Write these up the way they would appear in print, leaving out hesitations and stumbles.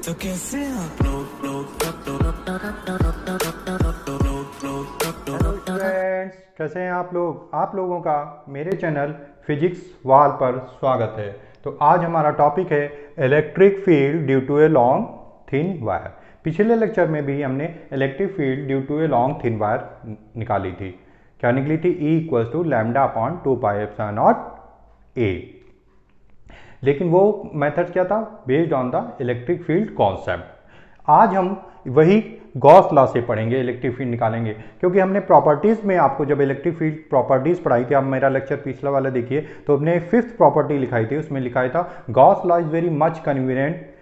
तो कैसे आप हेलो स्टूडेंट्स, कैसे हैं आप लोग। आप लोगों का मेरे चैनल फिजिक्स वाल पर स्वागत है। तो आज हमारा टॉपिक है electric field due to a long thin wire. पिछले लेक्चर में भी हमने electric field due to a long thin wire निकाली थी। क्या निकली थी? E equals to lambda upon 2 pi epsilon naught a. लेकिन वो मेथड क्या था? Based on the electric field concept. आज हम वही गॉस लॉ से पढ़ेंगे, इलेक्ट्रिक फील्ड निकालेंगे। क्योंकि हमने प्रॉपर्टीज में आपको जब इलेक्ट्रिक फील्ड प्रॉपर्टीज पढ़ाई थी, आप मेरा लेक्चर पिछला वाला देखिए, तो हमने फिफ्थ प्रॉपर्टी लिखाई थी। उसमें लिखा था Gauss law is very much convenient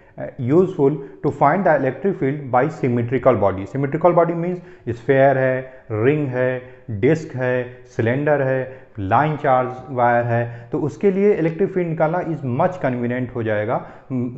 useful to find the electric field by symmetrical body. Symmetrical body means sphere है, रिंग है, डिस्क है, सिलेंडर है, लाइन चार्ज वायर है। तो उसके लिए इलेक्ट्रिक फील्ड निकालना इज मच कन्वीनियंट हो जाएगा,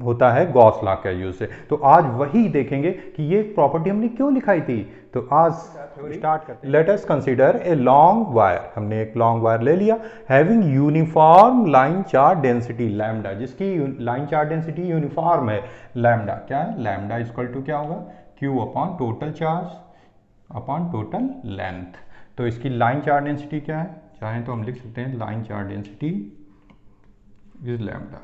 होता है गॉस लॉ के यूज से। तो आज वही देखेंगे कि ये प्रॉपर्टी हमने क्यों लिखाई थी। तो आज स्टार्ट करते हैं। Let us consider a long wire. हमने एक लॉन्ग वायर ले लिया having uniform line charge density lambda, जिसकी लाइन चार्ज डेंसिटी यूनिफॉर्म है लैम्डा। क्या है? लैम्डा इक्वल टू क्या होगा? Q upon total charge upon total length. तो इसकी लाइन चार्ज डेंसिटी क्या है? चाहें तो हम लिख सकते हैं line charge density is lambda.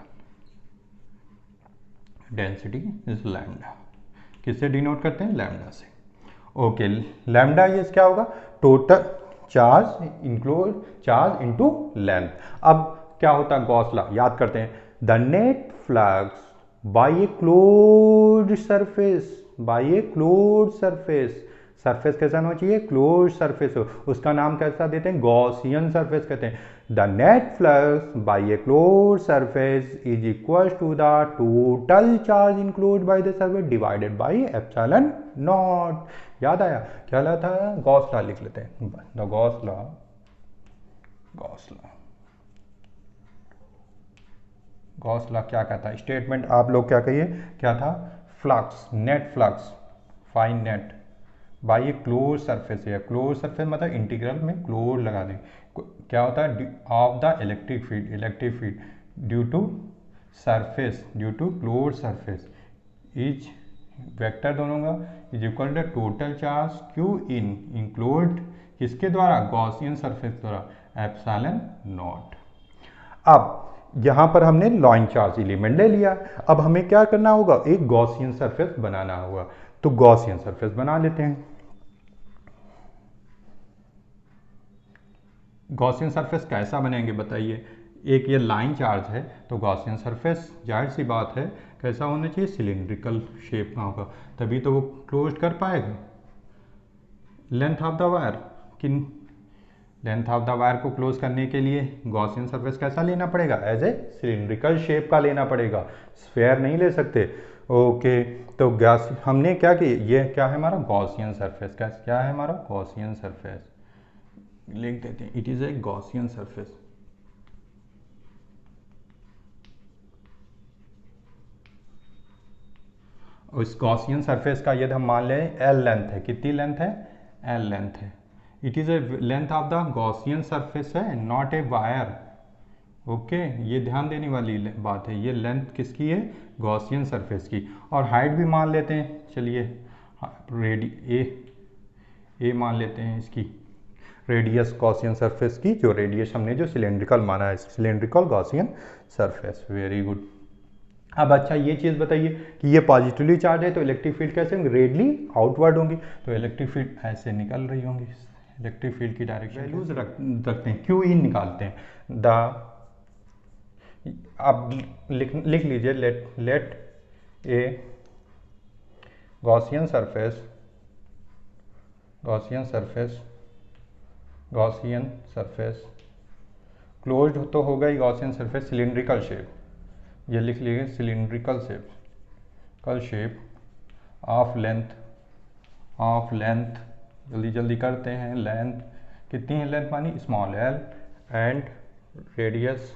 Density is lambda. किससे डिनोट करते हैं? लैम्डा से। ओके, लैम्डा ये क्या होगा? Total charge include charge into length. अब क्या होता है गॉस लॉ? याद करते हैं। The net flux by a closed surface, by a closed surface. Surface कैसा होना चाहिए? क्लोज सरफेस हो। उसका नाम कैसा देते हैं? गॉसियन सरफेस कहते हैं। The net flux by a close surface is equal to the total charge enclose by the surface divided by epsilon naught. याद आया? क्या लॉ था? गॉस लॉ लिख लेते हैं। The Gauss law, Gauss law, Gauss law क्या कहता है? स्टेटमेंट आप लोग क्या कहिए? क्या था? Flux, net flux, fine net by a close surface है। क्लोज सरफेस मतलब इंटीग्रल में क्लोज लगा दें। क्या होता है? Of the electric field, electric field due to surface, due to close surface is vector दोनों का is equal to total charge Q in enclosed किसके द्वारा? गॉसियन सरफेस द्वारा, एप्सिलॉन नॉट। अब यहां पर हमने लाइन चार्ज एलिमेंट ले लिया। अब हमें क्या करना होगा? एक गॉसियन सरफेस बनाना होगा। तो गॉसियन सरफेस बना लेते हैं। गॉसियन सरफेस कैसा बनेंगे बताइए? एक ये लाइन चार्ज है, तो गॉसियन सरफेस जाहिर सी बात है कैसा होना चाहिए? सिलिंड्रिकल शेप का होगा, तभी तो वो क्लोज कर पाएगा। लेंथ ऑफ द वायर, किन लेंथ ऑफ द वायर को क्लोज करने के लिए गॉसियन सरफेस कैसा लेना पड़ेगा? एज ए सिलिंड्रिकल शेप का लेना पड़ेगा, स्फेयर नहीं ले सकते। ओके, तो गैस हमने क्या किया? ये क्या है हमारा? Gaussian surface. क्या है हमारा? गॉसियन सरफेस लिख देते हैं। It is a Gaussian surface. उस गॉसियन सरफेस का यदि हम मान लें एल लेंथ है, कितनी लेंथ है? एल लेंथ है। It is a length of the Gaussian surface है, नॉट ए वायर। ओके, ये ध्यान देने वाली बात है। ये लेंथ किसकी है? गॉसियन सरफेस की। और हाइट भी मान लेते हैं, चलिए रेडी ए मान लेते हैं इसकी रेडियस गॉसियन सरफेस की। जो रेडियस हमने जो सिलेंड्रिकल माना है, cylindrical Gaussian surface. Very good. अब अच्छा ये चीज़ बताइए कि ये पॉजिटिवली चार्ज है तो इलेक्ट्रिक फील्ड कैसे होंगे? रेडली आउटवर्ड होंगी। तो इलेक्ट्रिक फील्ड ऐसे निकल रही होंगी। इलेक्ट्रिक फील्ड की डायरेक्शन वैल्यूज रखते हैं, क्यू इन निकालते हैं। द अब लिख लीजिए let a Gaussian surface, Gaussian surface, Gaussian surface closed तो होगा ही। गॉसियन सरफेस सिलिंड्रिकल शेप, ये लिख लीजिए सिलिंड्रिकल शेप, कल shape of length, of length जल्दी जल्दी करते हैं। लेंथ कितनी है? लेंथ मानी small L and radius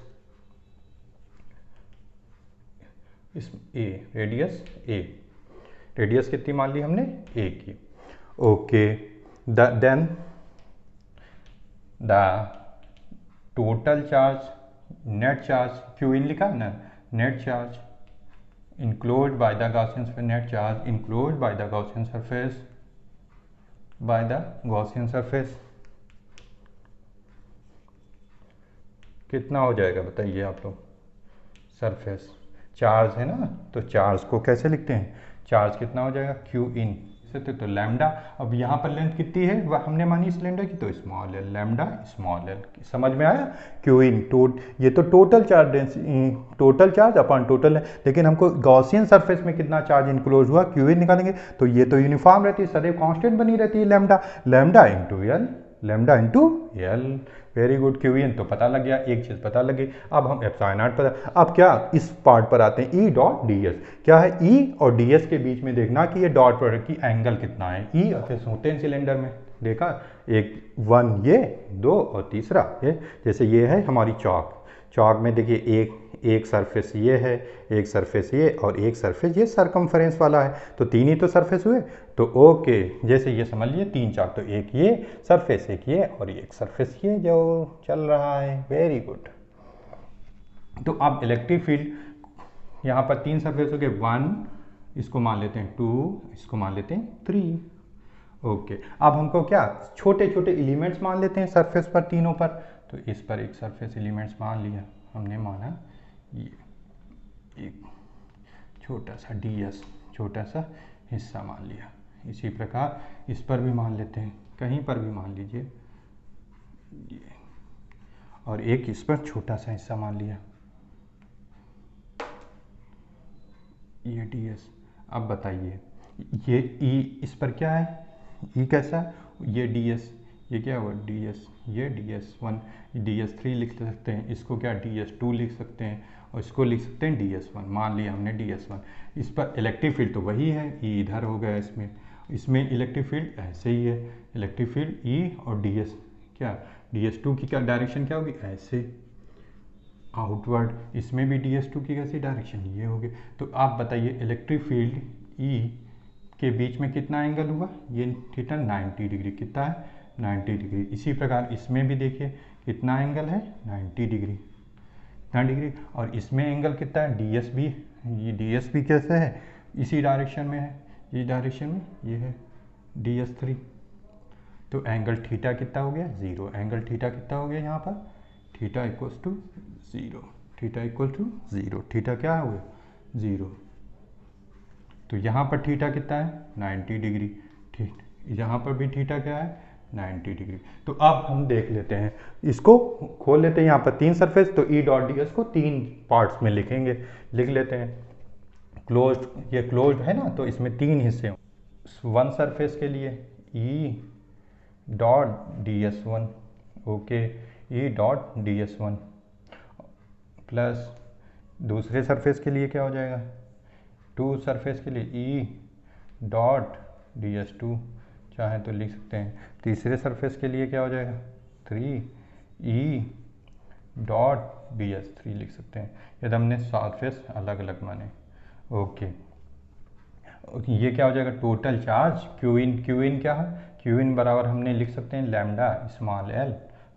a, radius a. Radius कितनी मान ली हमने? ए की। Okay, then the total charge, net charge, Q in लिखा है ना, net charge enclosed by the Gaussian surface, net charge enclosed by the Gaussian surface, by the Gaussian surface कितना हो जाएगा बताइए आप लोग। सरफेस चार्ज है ना, तो चार्ज को कैसे लिखते हैं, चार्ज कितना हो जाएगा क्यू इन से, तो लैम्डा। अब यहाँ पर लेंथ कितनी है वह हमने मानी सिलेंडर की, तो small L, lambda small L. समझ में आया, क्यू इन ये तो total charge, total charge upon total है, लेकिन हमको गॉसियन सरफेस में कितना चार्ज इनक्लोज हुआ क्यू इन निकालेंगे, तो ये तो यूनिफॉर्म रहती है, सदैव कांस्टेंट बनी रहती है lambda, lambda into L, lambda into L. Very good, q in तो पता लग गया, एक चीज पता लगी। अब हम एप्सिलॉन नॉट पता, अब क्या इस पार्ट पर आते हैं, ई डॉट डी एस। क्या है ई और डी एस के बीच में देखना कि ये डॉट प्रोडक्ट की एंगल कितना है। ई और होते हैं सिलेंडर में, देखा, एक वन ये, दो और तीसरा ये। जैसे ये है हमारी चौक, चौक में देखिए एक सरफेस ये है, एक सरफेस ये और एक सरफेस ये सरकमफ्रेंस वाला है, तो तीन ही तो सरफेस हुए। तो ओके, जैसे ये समझ लिए तीन चाक, तो एक ये सरफेस, एक ये और एक सरफेस ये जो चल रहा है। Very good. तो अब इलेक्ट्रिक फील्ड यहाँ पर तीन सरफेस हो गए, 1 इसको मान लेते हैं, 2 इसको मान लेते हैं, 3। ओके, अब हमको क्या छोटे छोटे एलिमेंट्स मान लेते हैं सरफेस पर तीनों पर। तो इस पर एक सरफेस एलिमेंट्स मान लिया हमने, माना ये एक छोटा सा ds, छोटा सा हिस्सा मान लिया। इसी प्रकार इस पर भी मान लेते हैं, कहीं पर भी मान लीजिए ये, और एक इस पर छोटा सा हिस्सा मान लिया ये ds। अब बताइए ये e इस पर क्या है, e कैसा है, ये ds, ये क्या हुआ ds, ये ds1, ds3 लिख सकते हैं, इसको क्या ds2 लिख सकते हैं, और इसको लिख सकते हैं ds1। मान लिया हमने ds1। इस पर इलेक्ट्रिक फील्ड तो वही है, e इधर हो गया, इसमें इलेक्ट्रिक फील्ड ऐसे ही है, इलेक्ट्रिक फील्ड e और ds क्या, ds2 की क्या डायरेक्शन क्या होगी, ऐसे आउटवर्ड। इसमें भी ds2 की कैसी डायरेक्शन, ये होगी। तो आप बताइए इलेक्ट्रिक फील्ड e के बीच में कितना एंगल हुआ, ये थीटा 90 डिग्री, कितना है 90 डिग्री। इसी प्रकार इसमें भी देखिए कितना एंगल है 90 डिग्री, इतना डिग्री। और इसमें एंगल कितना है ds भी, ये ds भी कैसे है, इसी डायरेक्शन में है, इस डायरेक्शन में ये है ds3। तो एंगल थीटा कितना हो गया 0, एंगल थीटा कितना हो गया यहाँ पर, theta equals to 0, theta equal to 0, theta क्या हो गया 0। तो यहाँ पर थीटा कितना है 90 डिग्री, ठीक, यहाँ पर भी थीटा क्या है 90 डिग्री। तो अब हम देख लेते हैं, इसको खोल लेते हैं, यहाँ पर तीन सरफेस, तो ई डॉट डी एस को तीन पार्ट्स में लिखेंगे, लिख लेते हैं। क्लोज्ड, ये क्लोज्ड है ना, तो इसमें तीन हिस्से हैं। वन सरफेस के लिए E dot D S one, okay, E dot D S one, plus दूसरे सरफेस के लिए क्या हो जाएगा, टू सरफेस के लिए E dot D S two, चाहे तो लिख सकते हैं। तीसरे सरफेस के लिए क्या हो जाएगा 3 ई डॉट डी एस थ्री लिख सकते हैं, यदि हमने सरफेस अलग अलग माने। ओके, ये क्या हो जाएगा total charge Q in, Q in क्या है, क्यू इन बराबर हमने लिख सकते हैं lambda small L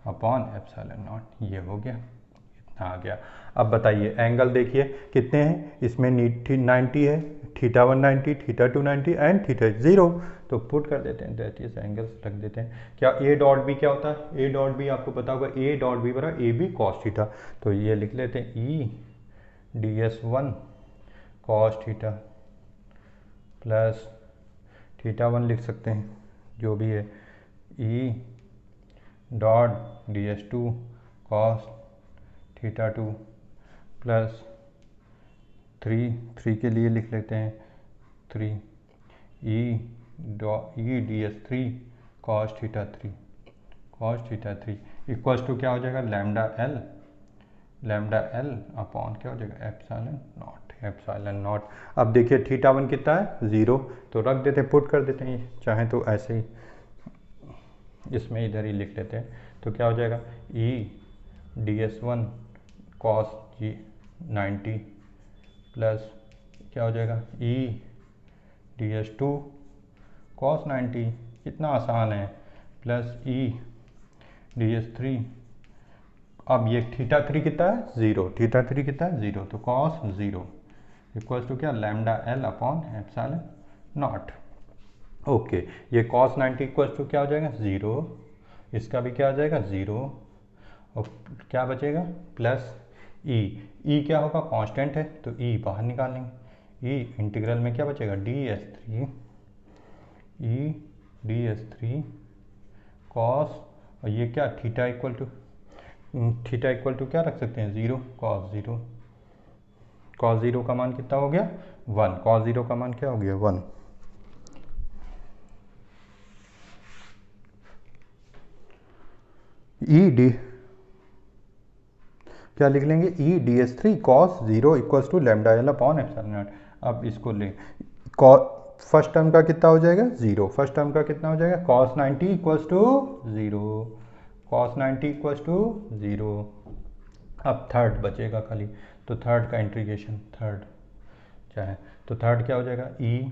upon epsilon not, ये हो गया, इतना आ गया। अब बताइए एंगल देखिए कितने हैं, इसमें 90 है, थीटा 190, थीटा 290 एंड थीटा 0। तो पुट कर देते हैं, दैट इज एंगल्स रख देते हैं। क्या ए डॉट बी क्या होता है, ए डॉट बी आपको पता होगा, ए डॉट बी बराबर ए बी कॉस थीटा। तो ये लिख लेते हैं E D S one cos theta plus theta 1 लिख सकते हैं जो भी है, E dot D S two cos theta 2 plus 3 के लिए लिख लेते हैं 3 E D S three cos theta 3 equals to क्या हो जाएगा लैम्डा एल अपॉन क्या हो जाएगा एप्सिलॉन नॉट। अब देखिए थीटा 1 कितना है 0, तो रख देते हैं, पुट कर देते हैं, चाहे तो ऐसे ही इसमें इधर ही लिख लेते हैं। तो क्या हो जाएगा E D S one cos 90 plus क्या हो जाएगा E D S two cos 90, कितना आसान है, plus E D S three. अब ये थीटा 3 कितना है 0, थीटा 3 कितना है 0, तो कॉस 0 इक्वल्स टू क्या, lambda L upon epsilon not. Okay, ये cos 90 इक्वल्स टू क्या हो जाएगा, 0, इसका भी क्या हो जाएगा 0, और क्या बचेगा प्लस ई। ई क्या होगा, कांस्टेंट है तो ई बाहर निकालेंगे। ई इंटीग्रल में क्या बचेगा, ds3 ई ds3 कॉस, और ये क्या थीटा इक्वल टू क्या रख सकते हैं 0, cos 0। cos 0 का मान कितना हो गया 1, cos 0 का मान क्या हो गया 1। ई डी क्या लिख लेंगे, E ds3 cos 0 equals to lambda L upon epsilon naught. अब इसको ले, फर्स्ट टर्म का कितना हो जाएगा 0, फर्स्ट टर्म का कितना हो जाएगा cos 90 equals to 0, cos 90 equals to 0। अब थर्ड बचेगा खाली, तो थर्ड का इंटीग्रेशन, थर्ड चाहे तो थर्ड क्या हो जाएगा ई,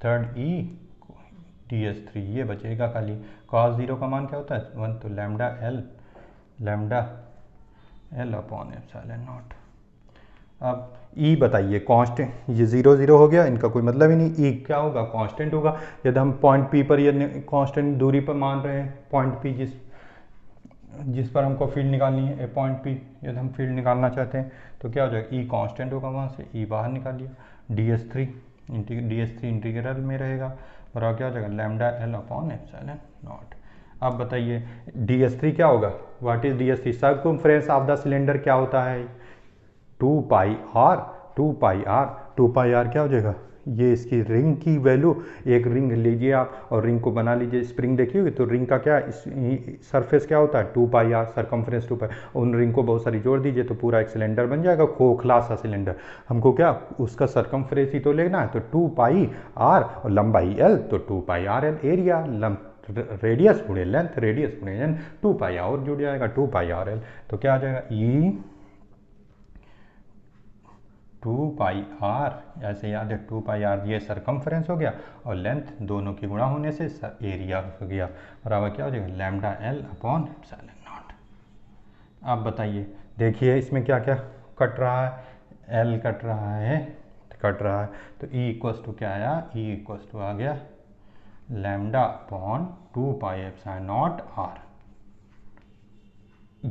थर्ड ई ds3, ये बचेगा खाली। cos 0 का मान क्या होता है 1, तो lambda L upon epsilon naught. अब ई बताइए कांस्टेंट, ये 0 0 हो गया, इनका कोई मतलब ही नहीं। ई क्या होगा, कांस्टेंट होगा। यदि हम पॉइंट पी पर ये कांस्टेंट दूरी पर मान रहे हैं, पॉइंट पी जिस पर हमको फील्ड निकालनी है, ए पॉइंट पी यदि हम फील्ड निकालना चाहते हैं तो क्या हो जाएगा, ई कांस्टेंट होगा, वहाँ से ई बाहर निकाल लिया, ds3 इंटीग्रल में रहेगा, और क्या हो जाएगा lambda L upon epsilon naught. अब बताइए ds3 क्या होगा, what is ds3, circumference of the cylinder क्या होता है 2 पाई आर, 2 पाई आर क्या हो जाएगा, ये इसकी रिंग की वैल्यू, एक रिंग लीजिए आप और रिंग को बना लीजिए, स्प्रिंग देखी होगी तो रिंग का क्या सरफेस क्या होता है 2 पाई आर, सरकमफ्रेंस 2 पाई, उन रिंग को बहुत सारी जोड़ दीजिए तो पूरा एक सिलेंडर बन जाएगा, खोखला सा सिलेंडर। हमको क्या उसका सरकमफ्रेंस ही तो लेना है, तो 2 पाई आर और लंबाई एल, तो 2 पाई आर एल, एरिया रेडियस गुणे लेंथ, रेडियस गुणे लेंथ, 2 पाई और जुड़ जाएगा 2 पाई आर एल, तो क्या आ जाएगा ई 2 पाई आर, ऐसे याद है 2 पाई आर, ये सरकमफ्रेंस हो गया और लेंथ दोनों की गुणा होने से एरिया हो गया, और अब क्या हो जाएगा lambda L upon epsilon naught. अब बताइए, देखिए इसमें क्या क्या कट रहा है, एल कट रहा है, तो ई इक्वल्स टू क्या आया, ई इक्वल्स टू आ गया lambda upon 2 pi epsilon naught R.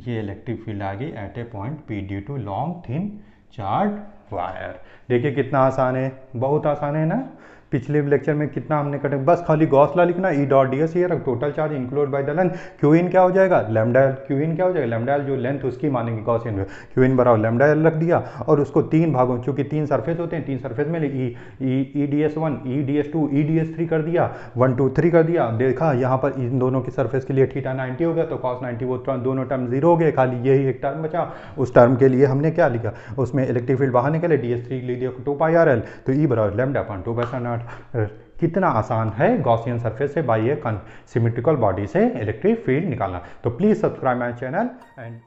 ये इलेक्ट्रिक फील्ड आ गई at a point P due to long thin charge wire. देखिए कितना आसान है, बहुत आसान है ना। पिछले लेक्चर में कितना हमने कटे, बस खाली गॉस लॉ लिखना, ई डॉट डी एस ईयर total charge include by the length, q in क्या हो जाएगा लैम्डा एल, क्यू इन क्या हो जाएगा लैम्डा एल, जो लेंथ उसकी मानेंगे गॉसियन, क्यू इन बराबर लैम्डा एल रख दिया, और उसको तीन भागों, चूंकि तीन सरफेस होते हैं, तीन सरफेस में ई डी एस 1, ई डी एस 2, ई डी एस 3 कर दिया, 1 2 3 कर दिया। देखा यहाँ पर इन दोनों की सरफेस के लिए थीटा 90 हो गया, तो cos 90 वो दोनों टर्म 0 हो गए, खाली यही एक टर्म बचा, उस टर्म के लिए हमने क्या लिखा, उसमें इलेक्ट्रिक फील्ड बाहर निकले, ds3 लिख दिया 2 पाई आर एल, तो ई बराबर लैम्डा अपॉन 2 पाई नॉट। कितना आसान है गॉसियन सरफेस से बाय ए सिमेट्रिकल बॉडी से इलेक्ट्रिक फील्ड निकालना। तो please subscribe my channel and